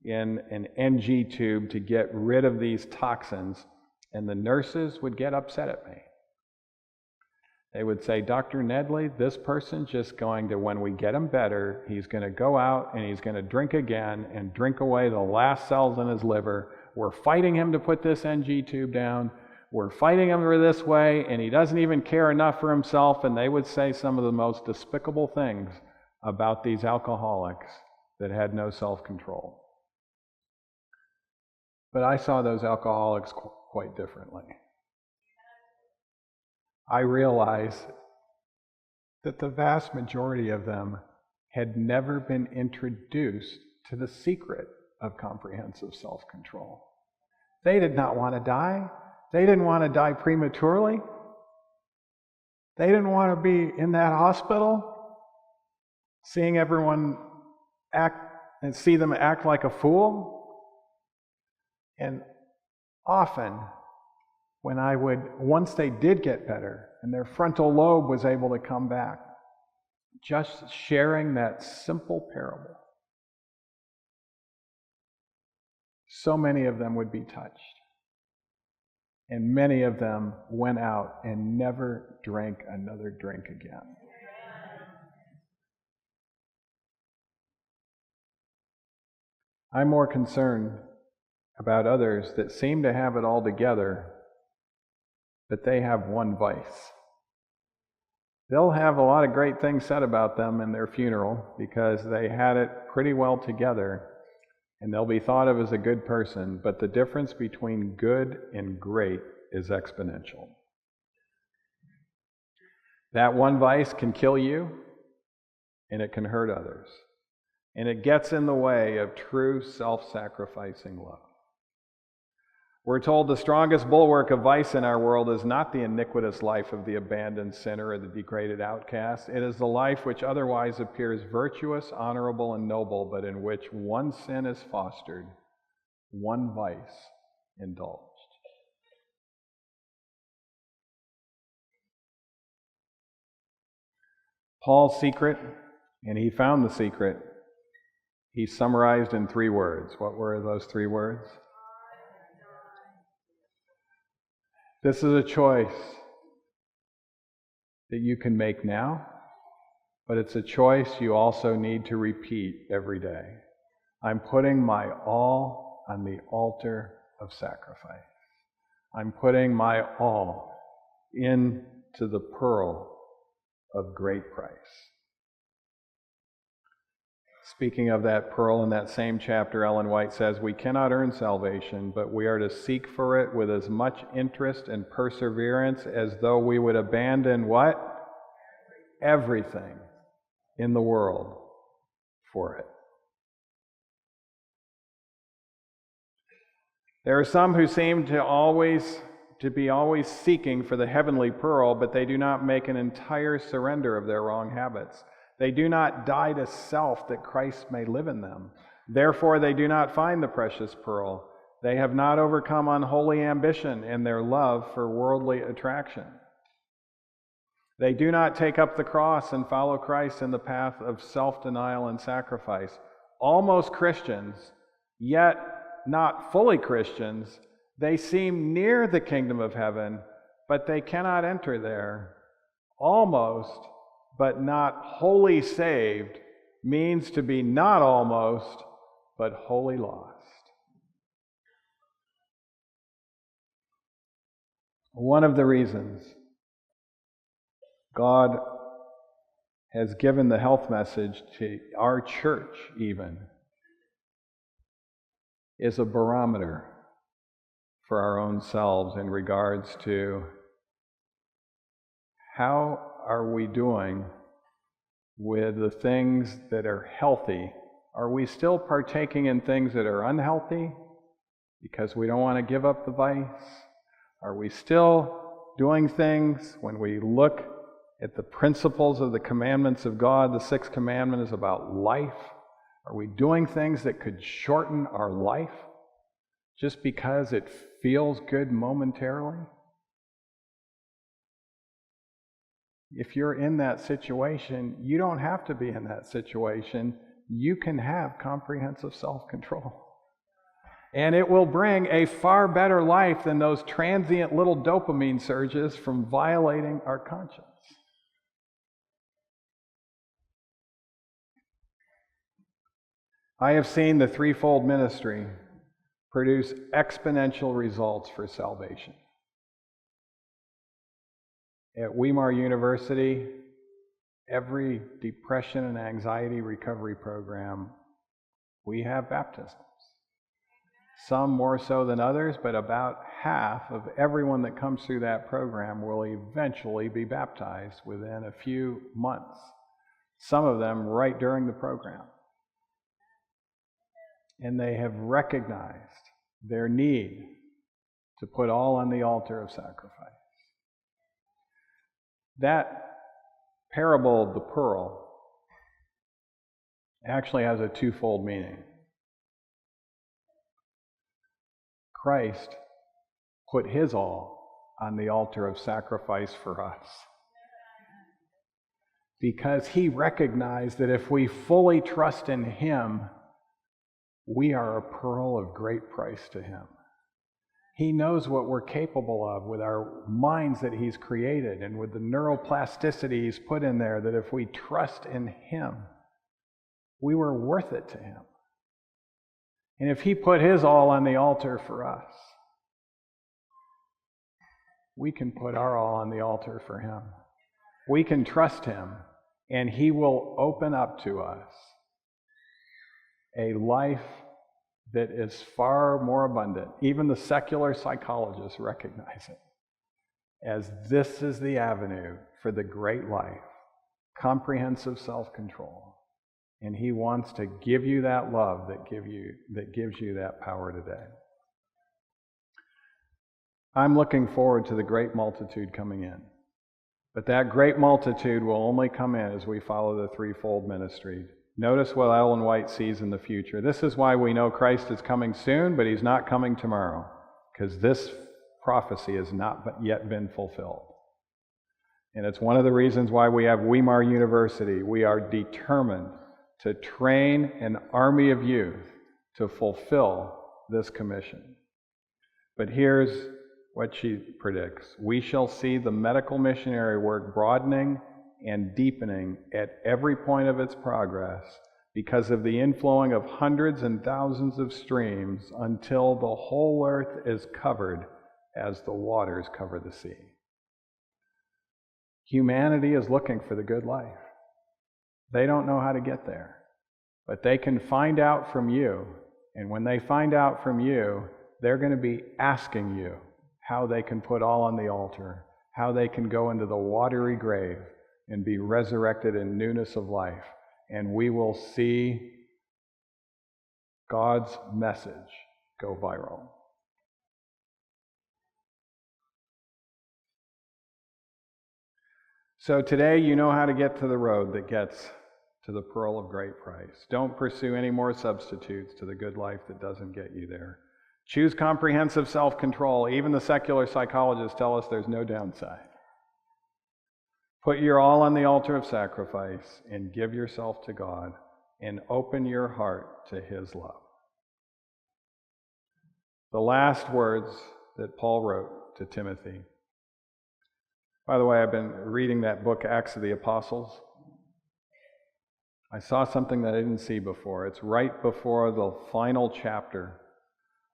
in an NG tube to get rid of these toxins, and the nurses would get upset at me. They would say, Dr. Nedley, this person's just going to, when we get him better, he's going to go out and he's going to drink again and drink away the last cells in his liver. We're fighting him to put this NG tube down. We're fighting him this way, and he doesn't even care enough for himself. And they would say some of the most despicable things about these alcoholics that had no self-control. But I saw those alcoholics quite differently. I realized that the vast majority of them had never been introduced to the secret of comprehensive self-control. They did not want to die. They didn't want to die prematurely. They didn't want to be in that hospital, seeing everyone act and see them act like a fool. And often, once they did get better and their frontal lobe was able to come back, just sharing that simple parable, so many of them would be touched. And many of them went out and never drank another drink again. I'm more concerned about others that seem to have it all together, but they have one vice. They'll have a lot of great things said about them in their funeral because they had it pretty well together, and they'll be thought of as a good person, but the difference between good and great is exponential. That one vice can kill you, and it can hurt others, and it gets in the way of true self-sacrificing love. We're told the strongest bulwark of vice in our world is not the iniquitous life of the abandoned sinner or the degraded outcast. It is the life which otherwise appears virtuous, honorable, and noble, but in which one sin is fostered, one vice indulged. Paul's secret, and he found the secret, he summarized in 3 words. What were those 3 words? This is a choice that you can make now, but it's a choice you also need to repeat every day. I'm putting my all on the altar of sacrifice. I'm putting my all into the pearl of great price. Speaking of that pearl, in that same chapter, Ellen White says, we cannot earn salvation, but we are to seek for it with as much interest and perseverance as though we would abandon what? Everything in the world for it. There are some who seem to be always seeking for the heavenly pearl, but they do not make an entire surrender of their wrong habits. They do not die to self that Christ may live in them. Therefore, they do not find the precious pearl. They have not overcome unholy ambition in their love for worldly attraction. They do not take up the cross and follow Christ in the path of self-denial and sacrifice. Almost Christians, yet not fully Christians. They seem near the kingdom of heaven, but they cannot enter there. Almost, but not wholly saved, means to be not almost, but wholly lost. One of the reasons God has given the health message to our church even is a barometer for our own selves in regards to how are we doing with the things that are healthy. Are we still partaking in things that are unhealthy because we don't want to give up the vice? Are we still doing things when we look at the principles of the commandments of God? The sixth commandment is about life. Are we doing things that could shorten our life just because it feels good momentarily? If you're in that situation, you don't have to be in that situation. You can have comprehensive self-control. And it will bring a far better life than those transient little dopamine surges from violating our conscience. I have seen the threefold ministry produce exponential results for salvation. At Weimar University, every depression and anxiety recovery program, we have baptisms. Some more so than others, but about half of everyone that comes through that program will eventually be baptized within a few months. Some of them right during the program. And they have recognized their need to put all on the altar of sacrifice. That parable of the pearl actually has a twofold meaning. Christ put his all on the altar of sacrifice for us because he recognized that if we fully trust in him, we are a pearl of great price to him. He knows what we're capable of with our minds that he's created and with the neuroplasticity he's put in there, that if we trust in him, we were worth it to him. And if he put his all on the altar for us, we can put our all on the altar for him. We can trust him, and he will open up to us a life that is far more abundant. Even the secular psychologists recognize it as this is the avenue for the great life, comprehensive self-control. And he wants to give you that love that gives you that power today. I'm looking forward to the great multitude coming in. But that great multitude will only come in as we follow the threefold ministry. Notice what Ellen White sees in the future. This is why we know Christ is coming soon, but he's not coming tomorrow, because this prophecy has not yet been fulfilled. And it's one of the reasons why we have Weimar University. We are determined to train an army of youth to fulfill this commission. But here's what she predicts. We shall see the medical missionary work broadening and deepening at every point of its progress because of the inflowing of hundreds and thousands of streams until the whole earth is covered as the waters cover the sea. Humanity is looking for the good life. They don't know how to get there, but they can find out from you. And when they find out from you, they're going to be asking you how they can put all on the altar, how they can go into the watery grave and be resurrected in newness of life. And we will see God's message go viral. So today you know how to get to the road that gets to the pearl of great price. Don't pursue any more substitutes to the good life that doesn't get you there. Choose comprehensive self-control. Even the secular psychologists tell us there's no downside. Put your all on the altar of sacrifice and give yourself to God and open your heart to his love. The last words that Paul wrote to Timothy. By the way, I've been reading that book, Acts of the Apostles. I saw something that I didn't see before. It's right before the final chapter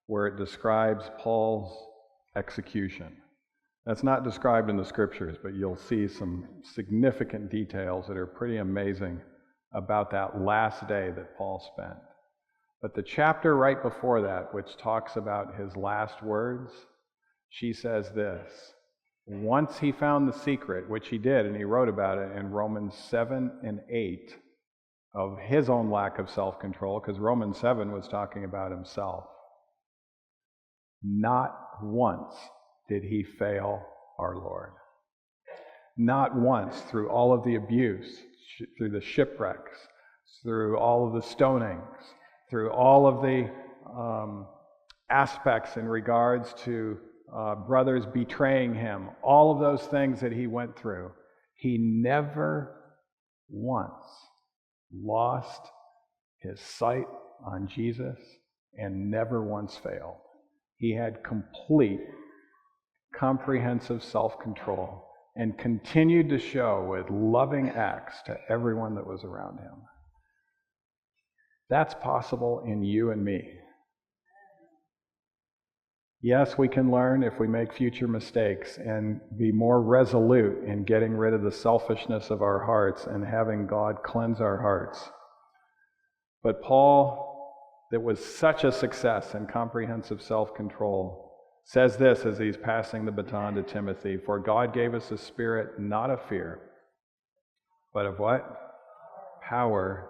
where it describes Paul's execution. That's not described in the scriptures, but you'll see some significant details that are pretty amazing about that last day that Paul spent. But the chapter right before that, which talks about his last words, she says this: once he found the secret, which he did, and he wrote about it in Romans 7 and 8, of his own lack of self-control, because Romans 7 was talking about himself. Not once did he fail our Lord. Not once, through all of the abuse, through the shipwrecks, through all of the stonings, through all of the aspects in regards to brothers betraying him, all of those things that he went through, he never once lost his sight on Jesus and never once failed. He had complete, comprehensive self-control and continued to show with loving acts to everyone that was around him. That's possible in you and me. Yes, we can learn if we make future mistakes and be more resolute in getting rid of the selfishness of our hearts and having God cleanse our hearts. But Paul, that was such a success in comprehensive self-control, says this as he's passing the baton to Timothy: for God gave us a spirit not of fear, but of what? Power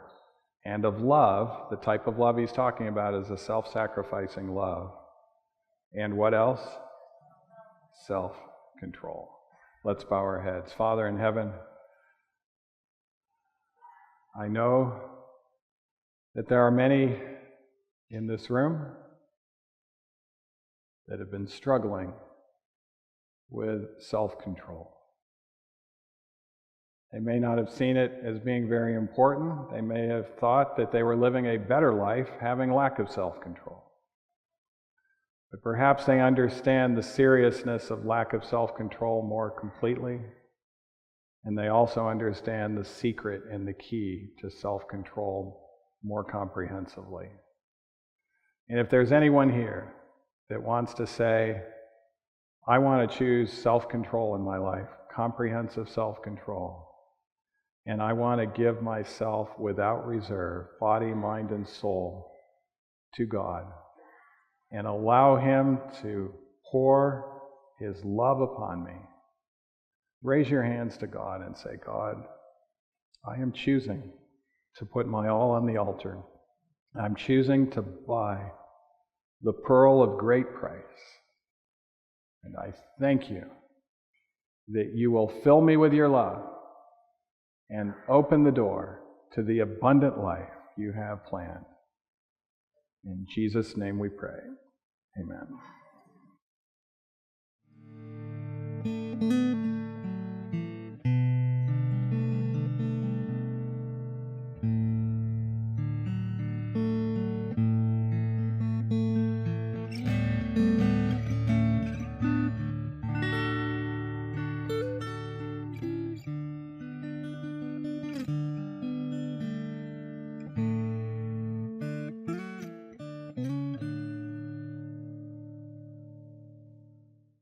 and of love. The type of love he's talking about is a self-sacrificing love. And what else? Self-control. Let's bow our heads. Father in heaven, I know that there are many in this room that have been struggling with self-control. They may not have seen it as being very important. They may have thought that they were living a better life having lack of self-control. But perhaps they understand the seriousness of lack of self-control more completely, and they also understand the secret and the key to self-control more comprehensively. And if there's anyone here that wants to say, I want to choose self-control in my life, comprehensive self-control, and I want to give myself without reserve, body, mind, and soul, to God, and allow Him to pour His love upon me, raise your hands to God and say, God, I am choosing to put my all on the altar. I'm choosing to buy the pearl of great price. And I thank you that you will fill me with your love and open the door to the abundant life you have planned. In Jesus' name we pray. Amen.